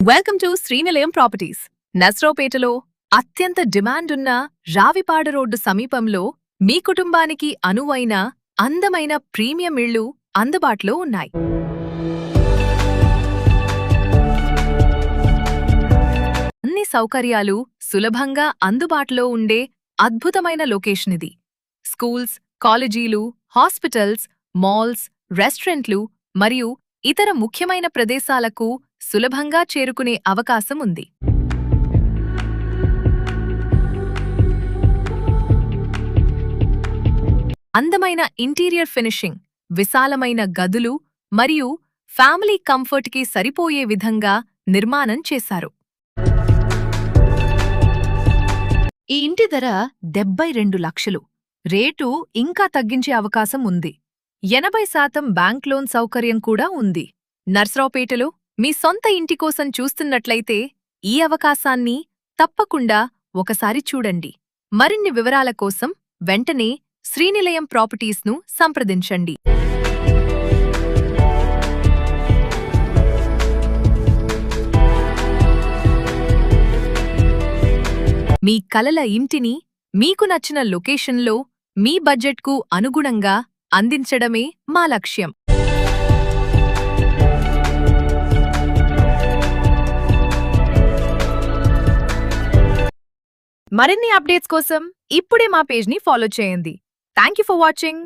Welcome to Srinilayam properties. నస్రోపేటలో అత్యంత demand ఉన్న రావిపాడ రోడ్డు సమీపంలో మీ కుటుంబానికి అనువైన అందమైన ప్రీమియం ఇళ్ళు అందుబాటులో ఉన్నాయి. అన్ని సౌకర్యాలు సులభంగా అందుబాటులో ఉండే అద్భుతమైన లొకేషన్ ఇది. స్కూల్స్, కాలేజీలు, హాస్పిటల్స్, మాల్స్, రెస్టారెంట్లు మరియు ఇతర ముఖ్యమైన ప్రదేశాలకు సులభంగా చేరుకునే అవకాశం ఉంది. అందమైన ఇంటీరియర్ ఫినిషింగ్, విశాలమైన గదులు మరియు ఫ్యామిలీ కంఫర్ట్కి సరిపోయే విధంగా నిర్మాణం చేశారు. ఈ ఇంటి ధర 72 లక్షలు. రేటు ఇంకా తగ్గించే అవకాశం ఉంది. 80% బ్యాంక్ లోన్ సౌకర్యం కూడా ఉంది. నర్సరావుపేటలో మీ సొంత ఇంటి కోసం చూస్తున్నట్లయితే ఈ అవకాశాన్ని తప్పకుండా ఒకసారి చూడండి. మరిన్ని వివరాల కోసం వెంటనే శ్రీనిలయం ప్రాపర్టీస్ను సంప్రదించండి. మీ కలల ఇంటిని మీకు నచ్చిన లొకేషన్లో మీ బడ్జెట్కు అనుగుణంగా అందించడమే మా లక్ష్యం. మరిన్ని అప్డేట్స్ కోసం ఇప్పుడే మా పేజ్ని ఫాలో చేయండి. Thank you for watching.